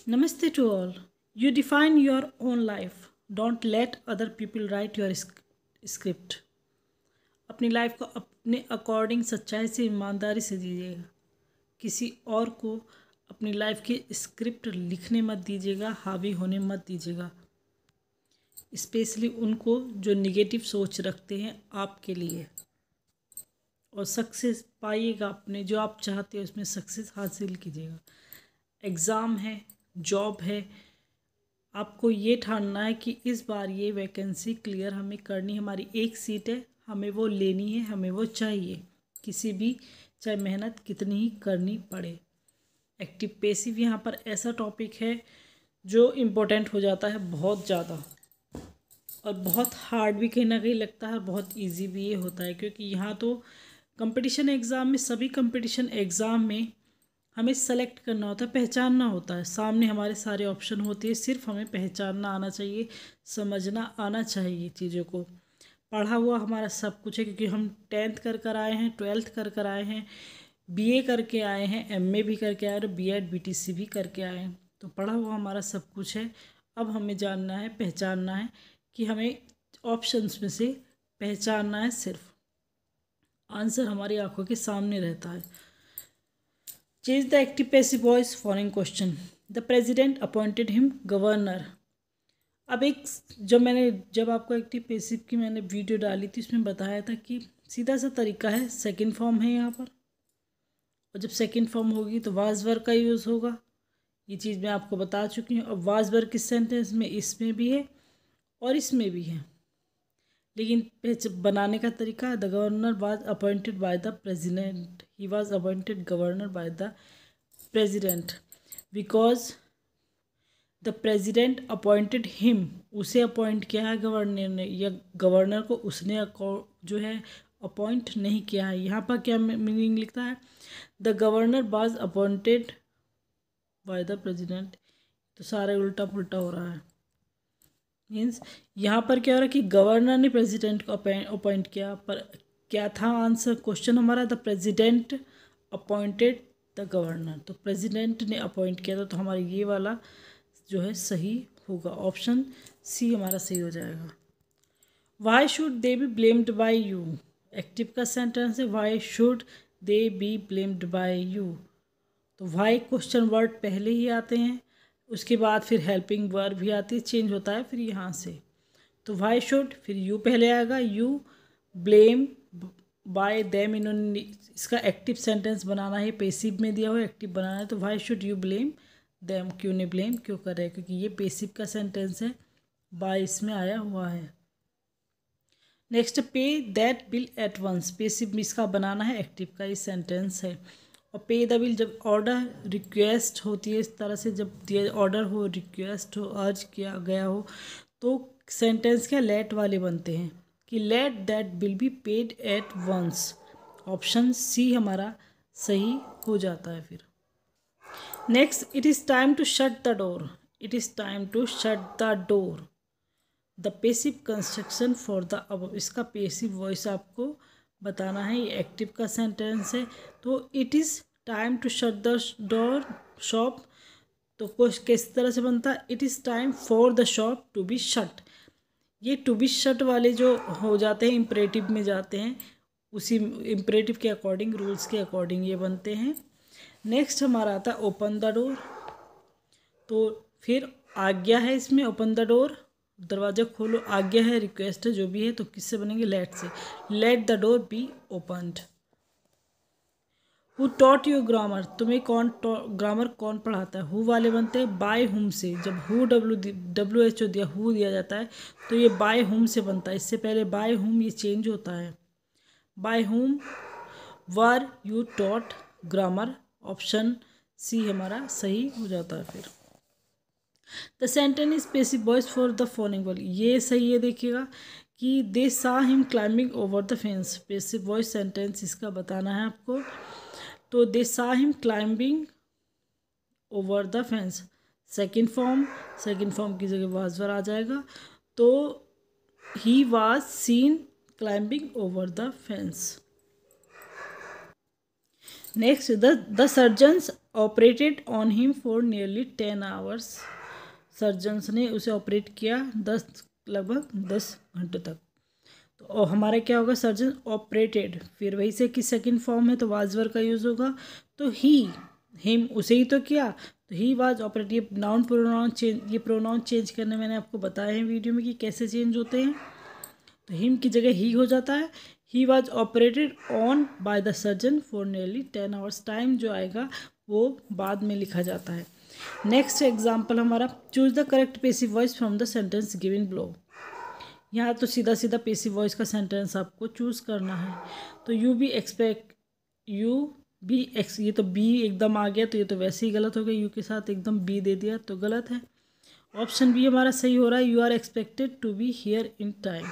Namaste to all. You define your own life. Don't let other people write your script. अपनी life को अपने according सच्चाई से ईमानदारी से दीजिएगा. किसी और को अपनी लाइफ की स्क्रिप्ट लिखने मत दीजिएगा, हावी होने मत दीजिएगा. स्पेशली उनको जो निगेटिव सोच रखते हैं आपके लिए. और सक्सेस पाइएगा, अपने जो आप चाहते हो उसमें सक्सेस हासिल कीजिएगा. एग्ज़ाम है, जॉब है, आपको ये ठानना है कि इस बार ये वैकेंसी क्लियर हमें करनी, हमारी एक सीट है, हमें वो लेनी है, हमें वो चाहिए, किसी भी चाहे मेहनत कितनी ही करनी पड़े. एक्टिव पैसिव यहाँ पर ऐसा टॉपिक है जो इम्पोर्टेंट हो जाता है बहुत ज़्यादा, और बहुत हार्ड भी कहीं ना कहीं लगता है, बहुत इजी भी ये होता है. क्योंकि यहाँ तो कंपटीशन एग्ज़ाम में, सभी कंपटीशन एग्ज़ाम में हमें सेलेक्ट करना होता है, पहचानना होता है. सामने हमारे सारे ऑप्शन होते हैं, सिर्फ हमें पहचानना आना चाहिए, समझना आना चाहिए चीज़ों को. पढ़ा हुआ हमारा सब कुछ है, क्योंकि हम 10th कर आए हैं, 12th कर आए हैं, BA करके आए हैं, MA भी करके आए और B.Ed BTC भी करके आए हैं. तो पढ़ा हुआ हमारा सब कुछ है. अब हमें जानना है, पहचानना है कि हमें ऑप्शंस में से पहचानना है. सिर्फ आंसर हमारी आंखों के सामने रहता है. Change the active passive voice following question. The president appointed him governor. अब एक जब आपको एक्टिव पैसिव की मैंने वीडियो डाली थी, उसमें बताया था कि सीधा सा तरीका है. सेकंड फॉर्म है यहाँ पर, और जब सेकंड फॉर्म होगी तो वाज वर्ब का यूज़ होगा. ये चीज़ मैं आपको बता चुकी हूँ. अब वाज वर्ब किस सेंटेंस में, इसमें भी है और इसमें भी है, लेकिन बनाने का तरीका, the governor was appointed by the president. He was appointed governor by the president because the president appointed him. उसे अपॉइंट किया है गवर्नर ने, या गवर्नर को उसने जो है अपॉइंट नहीं किया है. यहाँ पर क्या मीनिंग लिखता है, the governor was appointed by the president. तो सारा उल्टा पुल्टा हो रहा है. मीन्स यहाँ पर क्या हो रहा है कि गवर्नर ने प्रेसिडेंट को अपॉइंट किया, पर क्या था आंसर, क्वेश्चन हमारा, the president appointed the governor. तो प्रेसिडेंट ने अपॉइंट किया था, तो हमारा ये वाला जो है सही होगा. ऑप्शन सी हमारा सही हो जाएगा. Why should they be blamed by you. Active का सेंटेंस है, why should they be blamed by you. तो वाई क्वेश्चन वर्ड पहले ही आते हैं, उसके बाद फिर हेल्पिंग वर्ब भी आती है, चेंज होता है फिर यहाँ से. तो वाई शुड, फिर यू पहले आएगा, यू ब्लेम बाय देम. इन्होंने इसका एक्टिव सेंटेंस बनाना है, पेसिव में दिया हुआ एक्टिव बनाना है. तो why should you blame them. क्यों ने ब्लेम क्यों कर रहे हैं, क्योंकि ये पेसिव का सेंटेंस है, बाय इसमें आया हुआ है. Next, pay that bill at once. Passive इसका बनाना है, एक्टिव का ये सेंटेंस है. और पे द बिल जब ऑर्डर रिक्वेस्ट होती है, इस तरह से जब दिया ऑर्डर हो, रिक्वेस्ट हो, अर्ज किया गया हो, तो सेंटेंस क्या लेट वाले बनते हैं कि let that bill be paid at once. Option C हमारा सही हो जाता है. फिर next, it is time to shut the door. It is time to shut the door. The passive construction for the अब. इसका पेसिव वॉइस आपको बताना है, ये एक्टिव का सेंटेंस है. तो it is time to shut the door shop. तो कुछ किस तरह से बनता है, it is time for the shop to be shut. ये टू बी शट वाले जो हो जाते हैं इम्परेटिव में जाते हैं, उसी इम्परेटिव के अकॉर्डिंग, रूल्स के अकॉर्डिंग ये बनते हैं. नेक्स्ट हमारा आता है ओपन द डोर. तो फिर आज्ञा है इसमें, ओपन द डोर, दरवाज़ा खोलो, आज्ञा है, रिक्वेस्ट है, जो भी है, तो किससे बनेंगे, लेट से. Let the door B opened. Who taught you grammar. तुम्हें ग्रामर कौन पढ़ाता है. हु वाले बनते हैं बाय हुम से. जब हु WH दिया, हु दिया जाता है, तो ये बाय हुम से बनता है. इससे पहले बाय हुम ये चेंज होता है. By whom were you taught grammar. Option C हमारा सही हो जाता है. फिर the sentence is passive voice for the following word. ये सही है, देखिएगा कि they saw him climbing over the fence. Passive voice sentence इसका बताना है आपको. तो they saw him climbing over the fence. Second form की जगह वाज वर आ जाएगा. तो he was seen climbing over the fence. Next, the surgeons operated on him for nearly 10 hours. Surgeons ने उसे ऑपरेट किया लगभग 10 घंटों तक। तो हमारा क्या होगा, सर्जन ऑपरेटेड, फिर वही से कि सेकंड फॉर्म है तो वाज वर्ब का यूज़ होगा। तो ही, हिम, उसे ही तो किया, तो ही वाज ऑपरेट। ये नाउन प्रोनाउन चेंज, ये प्रोनाउन चेंज करने मैंने आपको बताया है वीडियो में कि कैसे चेंज होते हैं। तो हिम की जगह ही हो जाता है। He was operated on by the surgeon for nearly 10 hours. Time जो आएगा वो बाद में लिखा जाता है। नेक्स्ट एग्जाम्पल हमारा, choose the correct passive voice from the sentence given below. यहाँ तो सीधा सीधा पेसिव वॉइस का सेंटेंस आपको चूज करना है। तो you be expect, you be ex, ये तो बी एकदम आ गया तो ये तो वैसे ही गलत हो गया, यू के साथ एकदम बी दे दिया तो गलत है। ऑप्शन बी हमारा सही हो रहा है, you are expected to be here in time,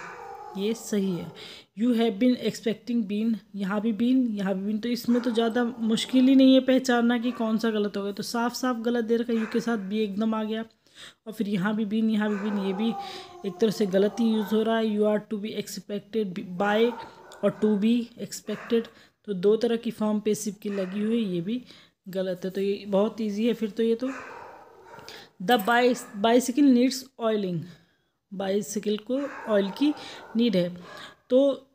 ये सही है। You have been expecting been, यहाँ भी बीन, यहाँ भी बीन, तो इसमें तो ज़्यादा मुश्किल ही नहीं है पहचानना कि कौन सा गलत हो गया। तो साफ साफ गलत दे रखा है, यू के साथ बी एकदम आ गया, और फिर यहाँ भी बीन, यहाँ भी बीन, ये भी एक तरह से गलत ही यूज़ हो रहा है। You are to be expected by और टू बी एक्सपेक्टेड, तो दो तरह की फॉर्म पेसिव की लगी हुई, ये भी गलत है। तो ये बहुत ईजी है फिर तो। ये तो the bicycle needs oiling, bicycle को ऑयल की नीड है। तो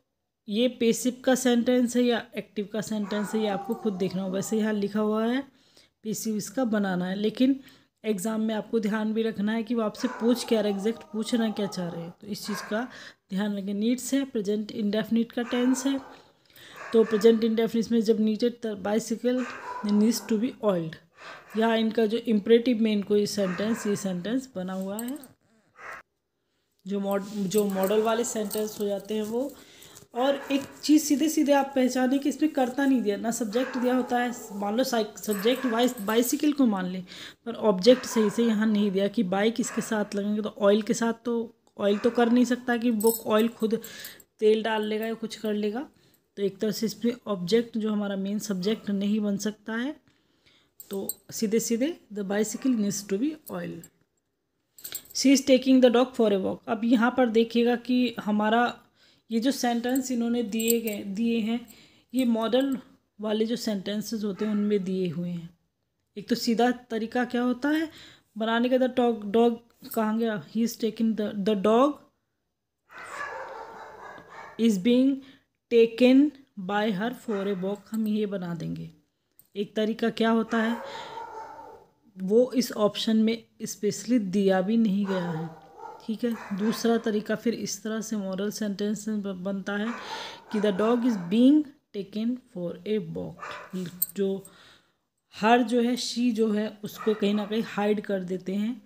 ये पेसिव का सेंटेंस है या एक्टिव का सेंटेंस है, ये आपको खुद देखना होगा। वैसे यहाँ लिखा हुआ है पेसिव इसका बनाना है, लेकिन एग्ज़ाम में आपको ध्यान भी रखना है कि वो आपसे पूछ क्या रहे, एग्जैक्ट पूछना क्या चाह रहे हैं, तो इस चीज़ का ध्यान रखें। नीड्स है, प्रेजेंट इंडेफिनिट का टेंस है, तो प्रेजेंट इंडेफिनिट में जब needed bicycle needs to be oiled, यहाँ इनका जो इम्परेटिव में इनको ये सेंटेंस बना हुआ है। जो मॉडल वाले सेंटेंस हो जाते हैं वो। और एक चीज़ सीधे सीधे आप पहचाने कि इसमें करता नहीं दिया, ना सब्जेक्ट दिया होता है। मान लो सब्जेक्ट बाइसिकल को मान ले, पर ऑब्जेक्ट सही से यहाँ नहीं दिया कि बाइक इसके साथ लगेंगे, तो ऑयल के साथ तो ऑयल तो कर नहीं सकता कि वो ऑयल खुद तेल डाल लेगा या कुछ कर लेगा। तो एक तरह से इसमें ऑब्जेक्ट जो हमारा मेन सब्जेक्ट नहीं बन सकता है। तो सीधे सीधे the bicycle needs to be oil. She is taking the dog for a walk. अब यहाँ पर देखिएगा कि हमारा ये जो सेंटेंस इन्होंने दिए हैं, ये मॉडल वाले जो सेंटेंसेस होते हैं उनमें दिए हुए हैं। एक तो सीधा तरीका क्या होता है बनाने का, द डॉग कहाँ गया, he is taking the dog is being taken by her for a walk, हम ये बना देंगे। एक तरीका क्या होता है, वो इस ऑप्शन में स्पेशली दिया भी नहीं गया है, ठीक है। दूसरा तरीका फिर इस तरह से मॉडल सेंटेंस बनता है कि the dog is being taken for a walk. जो हर जो है, शी जो है, उसको कहीं ना कहीं हाइड कर देते हैं,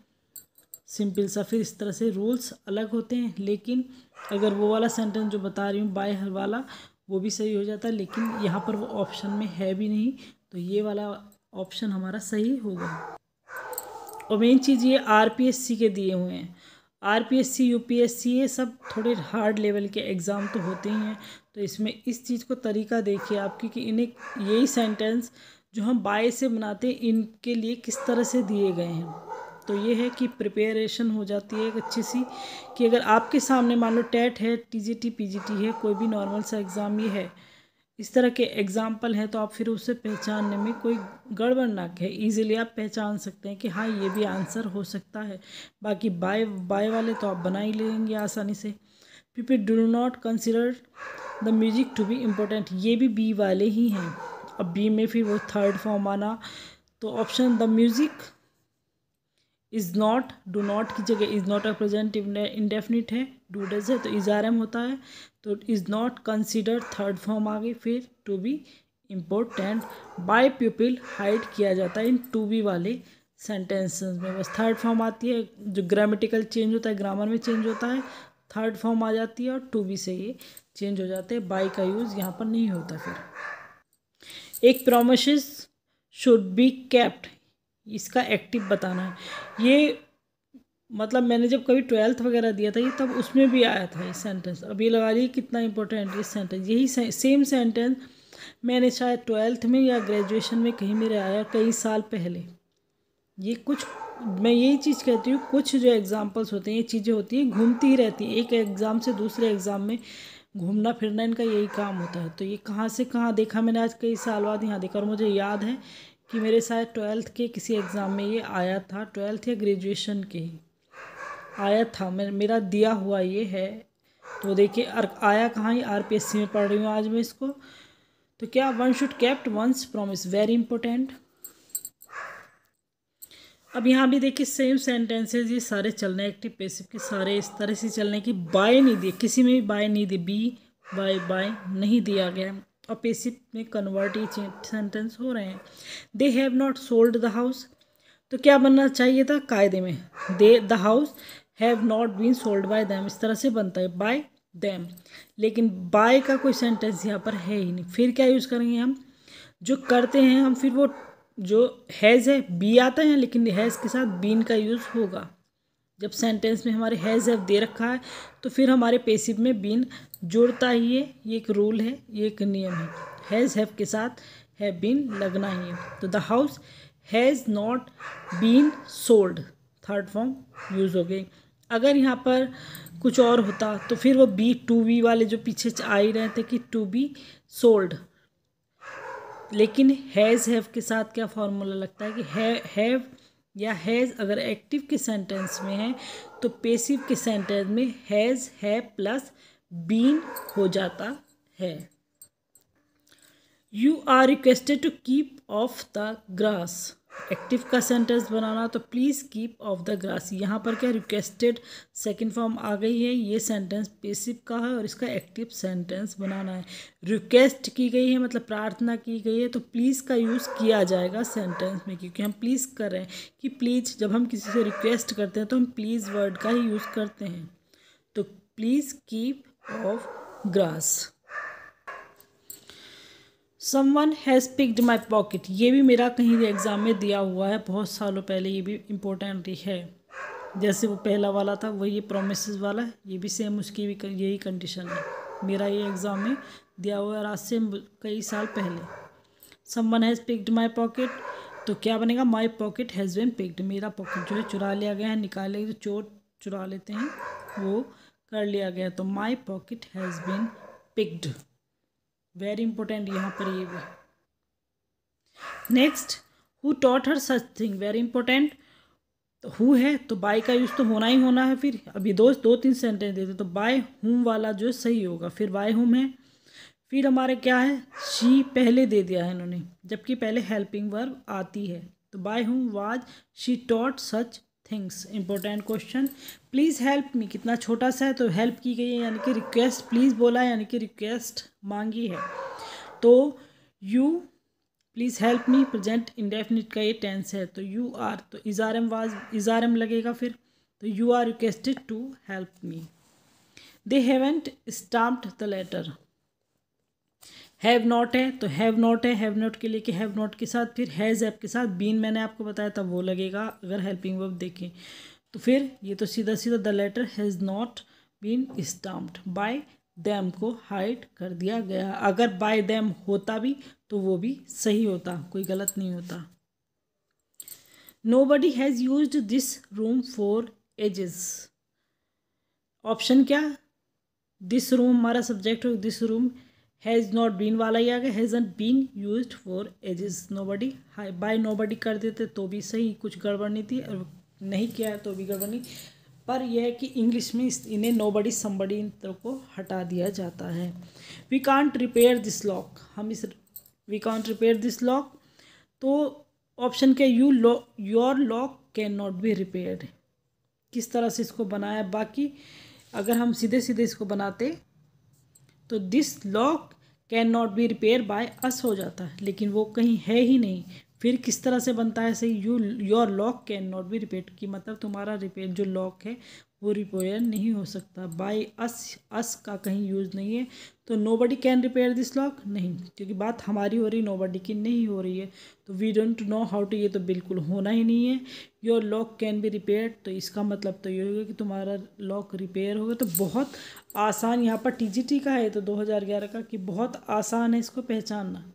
सिंपल सा। फिर इस तरह से रूल्स अलग होते हैं, लेकिन अगर वो वाला सेंटेंस जो बता रही हूँ बाय हर वाला, वो भी सही हो जाता है, लेकिन यहाँ पर वो ऑप्शन में है भी नहीं, तो ये वाला ऑप्शन हमारा सही होगा। और मेन चीज़ ये आरपीएससी के दिए हुए हैं, आरपीएससी यूपीएससी ये सब थोड़े हार्ड लेवल के एग्ज़ाम तो होते ही हैं। तो इसमें इस चीज़ को तरीका देखिए आप, क्योंकि इन्हें यही सेंटेंस जो हम बाय से बनाते हैं इनके लिए किस तरह से दिए गए हैं। तो ये है कि प्रिपरेशन हो जाती है एक अच्छी सी, कि अगर आपके सामने मान लो टेट है, टीजीटी पीजीटी है, कोई भी नॉर्मल सा एग्ज़ाम ये है, इस तरह के एग्जाम्पल हैं, तो आप फिर उसे पहचानने में कोई गड़बड़ ना है, इजीली आप पहचान सकते हैं कि हाँ ये भी आंसर हो सकता है। बाकी बाय वाले तो आप बना ही लेंगे आसानी से। People do not consider the music to be important, ये भी बी वाले ही हैं। अब बी में फिर वो थर्ड फॉर्म आना, तो option the music is not, do not की जगह is not a present indefinite है, डू डज है तो इज़ आर एम होता है, तो is not consider third form आ गई, फिर to be important. By people hide किया जाता है इन टू बी वाले सेंटेंसेस में, बस थर्ड फॉर्म आती है, जो ग्रामेटिकल चेंज होता है ग्रामर में चेंज होता है, थर्ड फॉर्म आ जाती है, और टू बी से ये चेंज हो जाते हैं। बाय का यूज़ यहाँ पर नहीं होता। फिर एक प्रोमिसेस शुड बी केप्ट, इसका एक्टिव बताना है। ये मतलब मैंने जब कभी 12th वगैरह दिया था ये, तब उसमें भी आया था ये सेंटेंस। अब ये लगा लीजिए कितना इंपॉर्टेंट ये सेंटेंस, यही सेम सेंटेंस मैंने शायद 12th में या ग्रेजुएशन में कहीं मेरे आया कई साल पहले। ये कुछ, मैं यही चीज़ कहती हूँ, कुछ जो एग्जाम्पल्स होते हैं, ये चीज़ें होती हैं घूमती ही रहती हैं, एक एग्ज़ाम से दूसरे एग्ज़ाम में घूमना फिरना इनका यही काम होता है। तो ये कहाँ से कहाँ देखा मैंने, आज कई साल बाद यहाँ देखा, और मुझे याद है कि मेरे शायद 12th के किसी एग्ज़ाम में ये आया था, 12th या ग्रेजुएशन के ही आया था, मेरा दिया हुआ ये है। तो देखिए आया कहाँ, ही RPSC में पढ़ रही हूँ आज मैं इसको। तो क्या, one should kept once promise, very important. अब यहाँ भी देखिए सेम सेंटेंसेज ये सारे चल रहे हैं, एक्टिव पैसिव के सारे इस तरह से चल रहे हैं कि बाय नहीं दिए, किसी में भी बाय नहीं दिए, बी बाय नहीं दिया गया, और पैसिव में कन्वर्ट ही सेंटेंस हो रहे हैं। They have not sold the house, तो क्या बनना चाहिए था कायदे में, they the house have not been sold by them, इस तरह से बनता है बाय दैम, लेकिन बाय का कोई सेंटेंस यहाँ पर है ही नहीं। फिर क्या यूज़ करेंगे हम, जो करते हैं हम, फिर वो जो हैज़ है बी आता है, लेकिन हैज़ के साथ बीन का यूज़ होगा। जब सेंटेंस में हमारे हैज़ हैव दे रखा है तो फिर हमारे पैसिव में बीन जुड़ता ही है, ये एक रूल है, ये एक नियम है। हैज़ हैव के साथ हैव बीन लगना ही है। तो the house has not been sold, third form use हो गई। अगर यहाँ पर कुछ और होता तो फिर वो बी टू बी वाले जो पीछे आ ही रहे थे कि टू बी सोल्ड, लेकिन हैज़ हैव के साथ क्या फॉर्मूला लगता है कि हैव या हैज़ अगर एक्टिव के सेंटेंस में है तो पैसिव के सेंटेंस में हैज़ है प्लस बीन हो जाता है। You are requested to keep off the grass, active का सेंटेंस बनाना तो please keep off the grass, यहाँ पर क्या रिक्वेस्टेड सेकंड फॉर्म आ गई है, ये सेंटेंस पैसिव का है और इसका एक्टिव सेंटेंस बनाना है। रिक्वेस्ट की गई है मतलब प्रार्थना की गई है, तो प्लीज़ का यूज़ किया जाएगा सेंटेंस में, क्योंकि हम प्लीज़ कर रहे हैं कि प्लीज़, जब हम किसी से रिक्वेस्ट करते हैं तो हम प्लीज़ वर्ड का ही यूज़ करते हैं। तो please keep of grass. Someone has picked my pocket, ये भी मेरा कहीं एग्ज़ाम में दिया हुआ है बहुत सालों पहले, ये भी इम्पोर्टेंट ही है। जैसे वो पहला वाला था वही ये प्रोमिसेस वाला है, ये भी सेम उसकी भी यही कंडीशन है। मेरा ये एग्ज़ाम में दिया हुआ है आज से कई साल पहले। Someone has picked my pocket, तो क्या बनेगा, my pocket has been picked, मेरा पॉकेट जो है चुरा लिया गया है, निकाले जो चोर चुरा लेते हैं वो कर लिया गया, तो my pocket has been picked, very important यहाँ पर ये भी। Next, who taught her such thing, very important. तो हु है तो बाय का यूज़ तो होना ही होना है। फिर अभी दो तीन सेंटेंस देते तो बाय हुम वाला जो सही होगा, फिर बाय हुम है। फिर हमारे क्या है, शी पहले दे दिया है इन्होंने, जबकि पहले हेल्पिंग वर्ब आती है, तो by whom was she taught such things. Important question, please help me कितना छोटा सा है, तो हेल्प की गई है यानी कि रिक्वेस्ट, प्लीज़ बोला है यानी कि रिक्वेस्ट मांगी है। तो you please help me present indefinite का ये टेंस है, तो यू आर, तो इज़ारम वाज इज़ारम लगेगा फिर, तो you are requested to help me. They haven't stamped the letter, have not है तो हैव नॉट है, हैव नॉट के लिए कि हैव नॉट के साथ फिर हैज़ ऐप के साथ बीन मैंने आपको बताया था वो लगेगा अगर हेल्पिंग वर्ब देखें। तो फिर ये तो सीधा सीधा the letter has not been stamped, by them को हाइड कर दिया गया। अगर बाय दैम होता भी तो वो भी सही होता, कोई गलत नहीं होता। Nobody has used this room for ages, option क्या, दिस रूम हमारा सब्जेक्ट हो, this room has not been वाला ही आ गया, hasn't been used for ages. Nobody by nobody कर देते तो भी सही, कुछ गड़बड़ नहीं थी, और नहीं किया है तो भी गड़बड़ नहीं, पर यह है कि इंग्लिश में इन्हें नोबडी समबडी इन तरह को हटा दिया जाता है। We can't repair this lock, हम इस we can't repair this lock, तो ऑप्शन क्या, your lock can not be repaired, किस तरह से इसको बनाया। बाकी अगर हम सीधे सीधे इसको बनाते तो this lock can not be repair by us हो जाता है, लेकिन वो कहीं है ही नहीं। फिर किस तरह से बनता है सही, your lock can not be repair की मतलब तुम्हारा रिपेयर जो लॉक है वो रिपेयर नहीं हो सकता। बाय अस का कहीं यूज़ नहीं है, तो nobody can repair this lock नहीं, क्योंकि बात हमारी हो रही, नोबडी की नहीं हो रही है। तो we don't know how to, ये तो बिल्कुल होना ही नहीं है। Your lock can be repair, तो इसका मतलब तो ये होगा कि तुम्हारा लॉक रिपेयर होगा। तो बहुत आसान, यहाँ पर टीजीटी का है तो 2011 का, कि बहुत आसान है इसको पहचानना।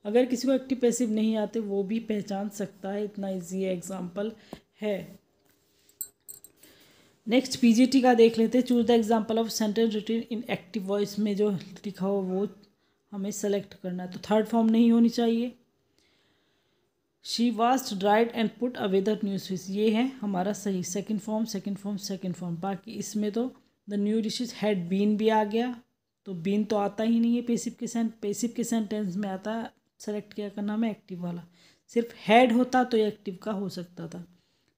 अगर किसी को एक्टिव पैसिव नहीं आते वो भी पहचान सकता है, इतना इजी एग्जाम्पल है। नेक्स्ट पीजीटी का देख लेते हैं। Choose the example of sentence written in active voice में जो लिखा हो वो हमें सेलेक्ट करना है। तो थर्ड फॉर्म नहीं होनी चाहिए। She was dried and put away the news fish, ये है हमारा सही। Second form second form second form. बाकी इसमें तो the new dishes had been भी आ गया, तो बीन तो आता ही नहीं है पेसिव के सेंटेंस में आता है। सेलेक्ट क्या करना हमें एक्टिव वाला। सिर्फ हैड होता तो ये एक्टिव का हो सकता था।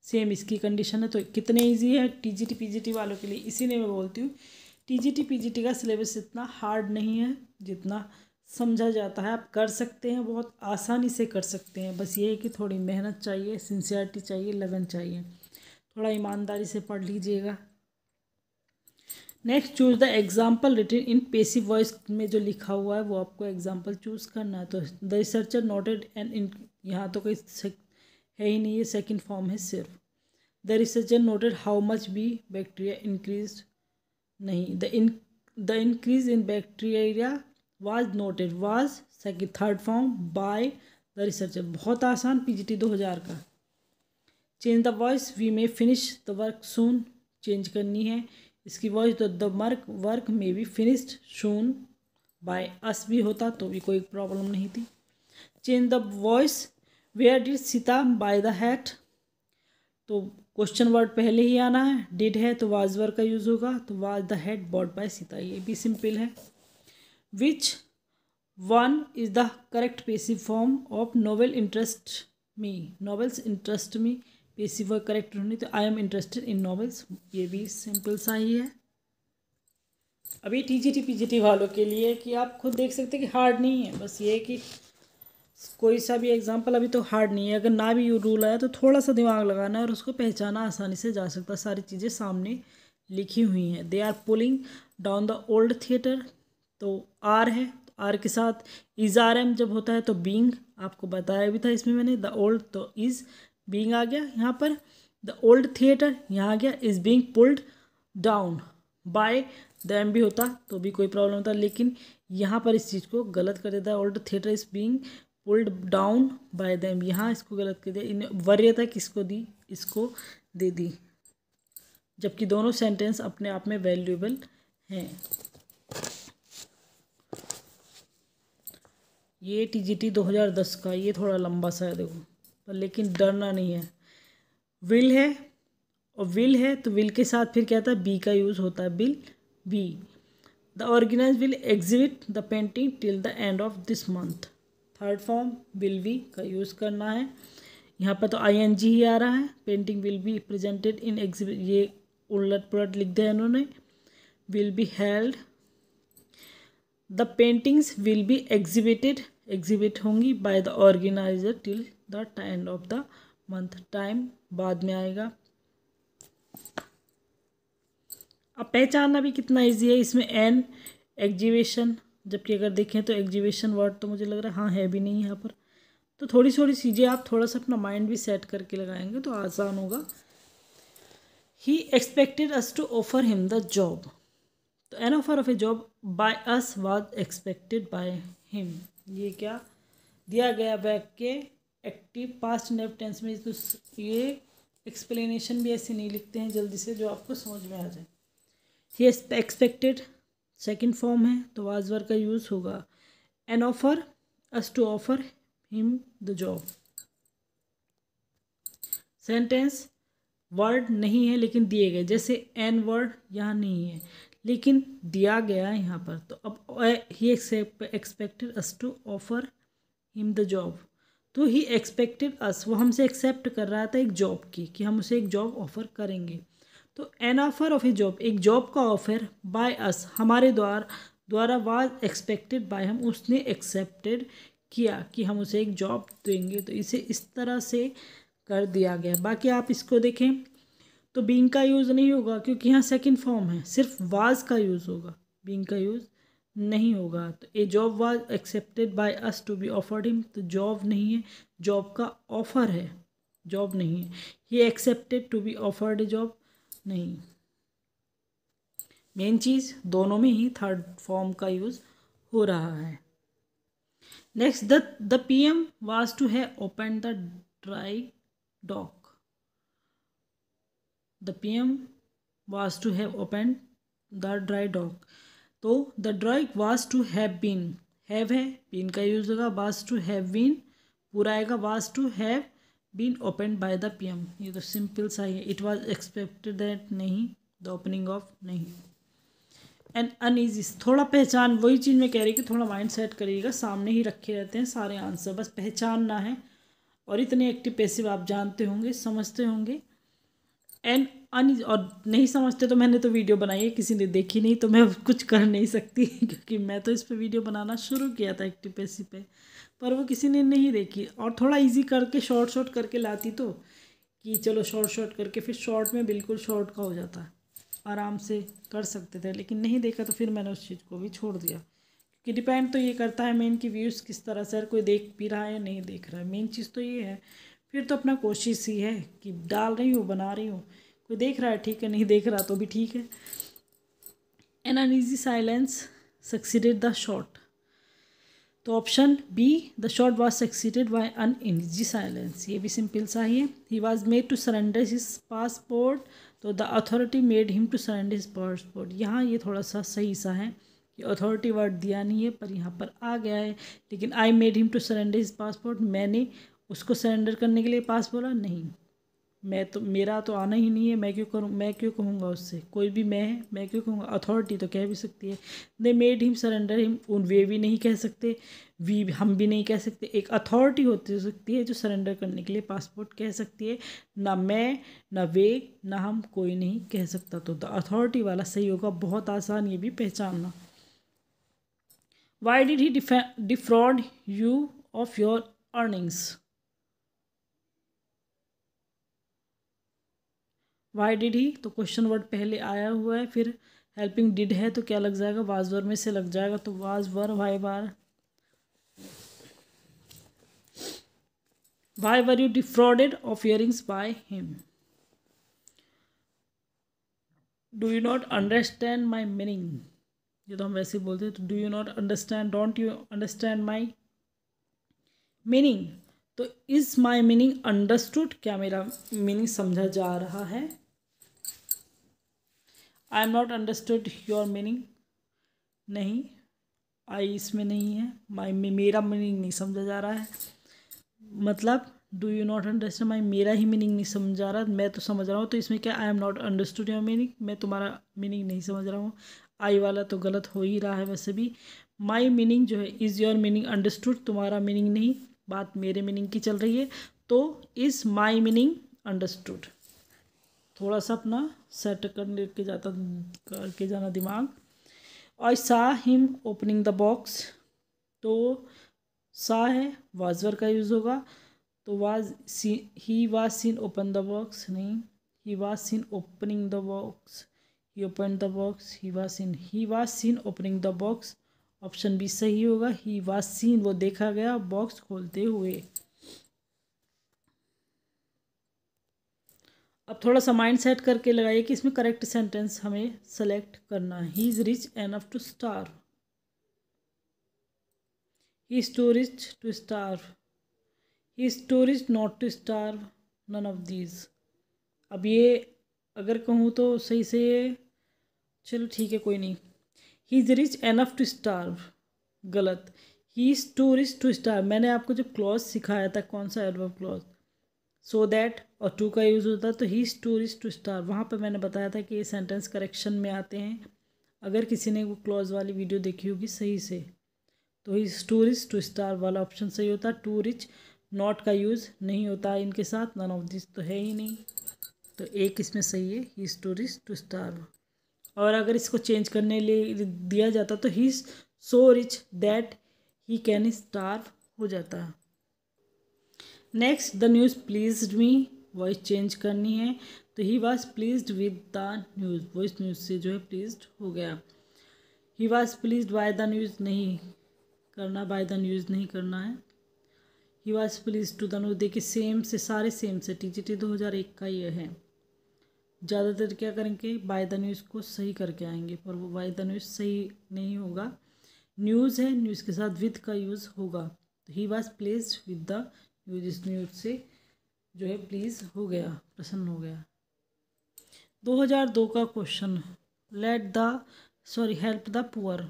सेम इसकी कंडीशन है। तो कितने इजी है टीजीटी पीजीटी वालों के लिए, इसीलिए मैं बोलती हूँ टीजीटी पीजीटी का सिलेबस इतना हार्ड नहीं है जितना समझा जाता है। आप कर सकते हैं, बहुत आसानी से कर सकते हैं। बस ये है कि थोड़ी मेहनत चाहिए, सिंसियरिटी चाहिए, लगन चाहिए, थोड़ा ईमानदारी से पढ़ लीजिएगा। Next choose the example written in passive voice में जो लिखा हुआ है वो आपको एग्जाम्पल चूज करना है। तो the researcher noted and in, यहाँ तो कोई है ही नहीं, ये सेकंड फॉर्म है सिर्फ। The researcher noted how much be bacteria increase, नहीं, the increase in bacteria was noted, was second third form by the researcher. बहुत आसान पीजीटी 2000 का। Change the voice, we may finish the work soon, change करनी है इसकी voice. The work may be finished soon by us भी होता तो भी कोई प्रॉब्लम नहीं थी। Change the voice, where did Sita buy the hat, तो क्वेश्चन वर्ड पहले ही आना है। डिड है तो वाज वर्ड का यूज़ होगा, तो was the hat bought by Sita, ये भी सिंपल है। Which one is the correct passive form of novel interest me, novels interest me, passive word correct होनी तो I am interested in novels, ये भी सिंपल सा ही है। अभी टीजीटी पीजीटी वालों के लिए कि आप खुद देख सकते हैं कि हार्ड नहीं है। बस ये है कि कोई सा भी एग्जाम्पल अभी तो हार्ड नहीं है। अगर ना भी रूल आया तो थोड़ा सा दिमाग लगाना है और उसको पहचाना आसानी से जा सकता है। सारी चीज़ें सामने लिखी हुई हैं। They are pulling down the old theatre, तो आर है, तो आर के साथ इज आर एम जब होता है तो बींग, आपको बताया भी था इसमें मैंने। द ओल्ड तो इज, बींग आ गया यहाँ पर। द ओल्ड थिएटर यहाँ आ गया, is being pulled down by the M भी होता तो भी कोई प्रॉब्लम होता, लेकिन यहाँ पर इस चीज़ को गलत कर देता है। Old theatre is being pulled down bye them, यहाँ इसको गलत कर दिया। इन वरीयता किसको दी, इसको दे दी, जबकि दोनों सेंटेंस अपने आप में वैल्यूएबल हैं। ये टीजीटी 2010 का, ये थोड़ा लंबा सा है देखो, पर लेकिन डरना नहीं है। विल है, और विल है तो विल के साथ फिर क्या था, बी का यूज़ होता है, will be. The organise will exhibit the painting till the end of this month, third form will be का यूज़ करना है। यहाँ पर तो ING ही आ रहा है। Painting will be presented in exhibit, ये उलट पुलट लिख दिया इन्होंने। Will be held, the paintings will be exhibited, exhibit होंगी by the organiser till the end of the month, time बाद में आएगा। अब पहचानना भी कितना इजी है इसमें, एन एग्जीबिशन, जबकि अगर देखें तो एग्जीबिशन वर्ड तो मुझे लग रहा है हाँ है भी नहीं यहाँ पर। तो थोड़ी थोड़ी चीज़ें आप थोड़ा सा अपना माइंड भी सेट करके लगाएंगे तो आसान होगा। He expected us to offer him the job, तो an offer of a job by us was expected by him, ये क्या दिया गया वाक्य एक्टिव पास्ट नेव टेंस में। तो ये एक्सप्लेनेशन भी ऐसे नहीं लिखते हैं जल्दी से, जो आपको समझ में आ जाए। ही एक्सपेक्टेड सेकंड फॉर्म है तो वाज वर्ड का यूज़ होगा। An offer us to offer him the job, sentence word नहीं है लेकिन दिए गए, जैसे एन वर्ड यहाँ नहीं है लेकिन दिया गया है यहाँ पर। तो अब he expected us to offer him the job, तो ही एक्सपेक्टेड अस, वो हमसे एक्सेप्ट कर रहा था एक जॉब की, कि हम उसे एक जॉब ऑफर करेंगे। तो an offer of a job, एक जॉब का ऑफर बाय अस, हमारे द्वारा वाज एक्सपेक्टेड बाय, हम उसने एक्सेप्टेड किया कि हम उसे एक जॉब देंगे। तो इसे इस तरह से कर दिया गया। बाकी आप इसको देखें तो बीइंग का यूज़ नहीं होगा क्योंकि यहाँ सेकंड फॉर्म है, सिर्फ वाज का यूज़ होगा, बीइंग का यूज़ नहीं होगा। तो a job was accepted by us to be offered him, तो जॉब नहीं है, जॉब का ऑफर है, जॉब नहीं है। He accepted to be offered a job, नहीं। मेन चीज़ दोनों में ही थर्ड फॉर्म का यूज़ हो रहा है। Next, the PM was to have open the dry dock, द PM was to have opened the dry dock. तो the drawing was to have been, have है, बीन का यूज होगा, वाज टू हैव बीन पूरा आएगा, was to have been open by the PM. ये तो simple सा ही है। इट वाज एक्सपेक्टेड दैट, नहीं, द ओपनिंग ऑफ, नहीं। एंड अनईजी, थोड़ा पहचान, वही चीज़ मैं कह रही कि थोड़ा माइंड सेट करिएगा, सामने ही रखे रहते हैं सारे आंसर, बस पहचानना है। और इतने एक्टिव पैसिव आप जानते होंगे, समझते होंगे। एंड अन, और नहीं समझते तो मैंने तो वीडियो बनाई है, किसी ने देखी नहीं तो मैं अब कुछ कर नहीं सकती क्योंकि मैं तो इस पे वीडियो बनाना शुरू किया था एक्टिव पैसिव पे, पर वो किसी ने नहीं देखी। और थोड़ा इजी करके शॉर्ट करके लाती तो, कि चलो शॉर्ट करके, फिर शॉर्ट में बिल्कुल शॉर्ट का हो जाता, आराम से कर सकते थे, लेकिन नहीं देखा तो फिर मैंने उस चीज़ को भी छोड़ दिया। क्योंकि डिपेंड तो ये करता है मेन की व्यूज़ किस तरह से, कोई देख भी रहा है या नहीं देख रहा है, मेन चीज़ तो ये है। फिर तो अपना कोशिश ही है कि डाल रही हूँ, बना रही हूँ, कोई देख रहा है ठीक है, नहीं देख रहा तो भी ठीक है। An uneasy silence succeeded the shot, तो option B, the shot was succeeded by an uneasy silence, ये भी सिंपल सा ही है। He was made to surrender his passport, तो the authority made him to surrender his passport, यहाँ ये थोड़ा सा सही सा है कि अथॉरिटी वर्ड दिया नहीं है पर यहाँ पर आ गया है। लेकिन I made him to surrender his passport, मैंने उसको सरेंडर करने के लिए पास बोला नहीं, मेरा तो आना ही नहीं है, मैं क्यों करूँ, मैं क्यों कहूँगा उससे, कोई भी मैं क्यों कहूँगा, अथॉरिटी तो कह भी सकती है। They made him surrender him, उन वे भी नहीं कह सकते, वी हम भी नहीं कह सकते, एक अथॉरिटी होती सकती है जो सरेंडर करने के लिए पासपोर्ट कह सकती है। ना मैं, ना वे, ना हम, कोई नहीं कह सकता, तो द अथॉरिटी वाला सही होगा। बहुत आसान ये भी पहचानना। Why did he defrauded you of your earnings, why did he, तो क्वेश्चन वर्ड पहले आया हुआ है, फिर हेल्पिंग डिड है तो क्या लग जाएगा, वाज वर में से लग जाएगा, तो वाज वर वाई बार। Why were you defrauded of earrings by him, do you not understand my meaning, ये तो हम वैसे ही बोलते हैं, तो do you not understand, don't you understand my meaning, तो इज माई मीनिंग अंडरस्टूड, क्या मेरा मीनिंग समझा जा रहा है। I am not understood your meaning, नहीं, आई इसमें नहीं है, माई में मेरा मीनिंग नहीं समझा जा रहा है, मतलब डू यू नॉट अंडरस्टैंड माई, मेरा ही मीनिंग नहीं समझ आ रहा, मैं तो समझ रहा हूँ, तो इसमें क्या, आई am not understood your meaning, मैं तुम्हारा मीनिंग नहीं समझ रहा हूँ। आई वाला तो गलत हो ही रहा है वैसे भी। माई मीनिंग जो है, इज़ योर मीनिंग अंडरस्टूड, तुम्हारा मीनिंग नहीं, बात मेरे मीनिंग की चल रही है, तो इज़ माई मीनिंग अंडरस्टूड। थोड़ा सा अपना सेट करके जाना दिमाग। आई सा हिम ओपनिंग द बॉक्स, तो सा है, वाजवर का यूज़ होगा, तो was see, he was seen open the box, नहीं, he was seen opening the box, he open the box, he was seen opening the box, option B सही होगा। ही was scene, वो देखा गया बॉक्स खोलते हुए। अब थोड़ा सा माइंड सेट करके लगाइए कि इसमें करेक्ट सेंटेंस हमें सेलेक्ट करना है। He is rich enough to starve, he is too rich to starve, he is too rich not to starve, none of these. अब ये अगर कहूँ तो सही से, चलो ठीक है कोई नहीं। He is rich enough to starve, गलत। He is too rich to starve, मैंने आपको जब क्लॉज सिखाया था, कौन सा एडवर्ब क्लॉज, सो दैट और टू का यूज़ होता है, तो he is too rich to starve, वहाँ पर मैंने बताया था कि ये सेंटेंस करेक्शन में आते हैं। अगर किसी ने वो क्लॉज वाली वीडियो देखी होगी सही से, तो he is too rich to starve वाला ऑप्शन सही होता है। टू रिच नॉट का यूज़ नहीं होता है इनके साथ, नन ऑफ दिस तो है ही नहीं, तो एक इसमें सही है, he is too rich to starve. और अगर इसको चेंज करने लिए दिया जाता तो he is so rich that he can starve हो जाता है। Next, the news pleased me, voice change करनी है, तो he was pleased with the news, voice news से जो है प्लीज्ड हो गया। He was pleased by the news नहीं करना, बाय द न्यूज़ नहीं करना है। He was pleased to the news, देखिए सेम से, सारे सेम से, TGT 2001 का ये है। ज़्यादातर क्या करेंगे, बाय द न्यूज़ को सही करके आएंगे, पर वो बाय द न्यूज़ सही नहीं होगा। न्यूज़ है, न्यूज़ के साथ विद का यूज़ होगा, तो he was pleased with the news, इस न्यूज़ से जो है प्लीज़ हो गया, प्रसन्न हो गया। 2002 का question, help the poor,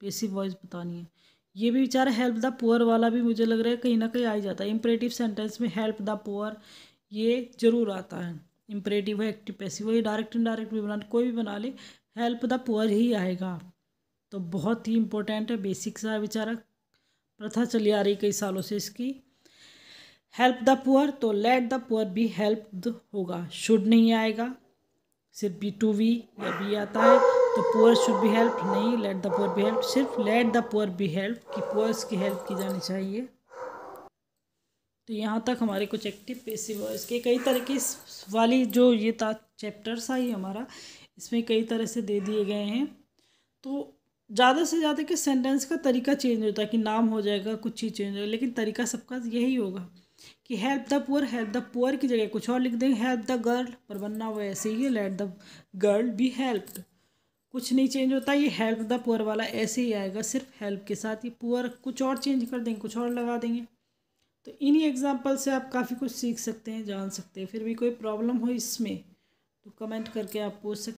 passive voice बतानी है। ये भी बेचारा हेल्प द पुअर वाला भी मुझे लग रहा है कहीं ना कहीं आ ही जाता है। इम्परेटिव सेंटेंस में हेल्प द पुअर ये जरूर आता है। इम्परेटिव है, एक्टिव पैसिव, वही डायरेक्ट इनडायरेक्ट भी बना, कोई भी बना ले हेल्प द पुअर ही आएगा। तो बहुत ही इंपॉर्टेंट है, बेसिक सा बेचारा, प्रथा चली आ रही कई सालों से इसकी। हेल्प द पुअर, तो let the poor be helped होगा, शुड नहीं आएगा, सिर्फ बी टू वी या बी आता है तो पुअर शुड बी हेल्प नहीं, let the poor be help, सिर्फ let the poor be help कि पुअर्स की हेल्प की जानी चाहिए। तो यहाँ तक हमारे कुछ एक्टिव पैसिव वॉइस के कई तरह की वाली जो ये था चैप्टर सा ही हमारा, इसमें कई तरह से दे दिए गए हैं। तो ज़्यादा से ज़्यादा कि सेंटेंस का तरीका चेंज होता है कि नाम हो जाएगा, कुछ चीज़ चेंज होगा, लेकिन तरीका सबका यही होगा कि हेल्प द पुअर की जगह कुछ और लिख देंगे, हेल्प द गर्ल, पर बनना वो ऐसे ही है, let the girl be helped, कुछ नहीं चेंज होता। ये हेल्प द पुअर वाला ऐसे ही आएगा, सिर्फ हेल्प के साथ। ये पुअर कुछ और चेंज कर देंगे, कुछ और लगा देंगे। तो इन्हीं एग्जाम्पल से आप काफ़ी कुछ सीख सकते हैं, जान सकते हैं। फिर भी कोई प्रॉब्लम हो इसमें तो कमेंट करके आप पूछ सकते हैं।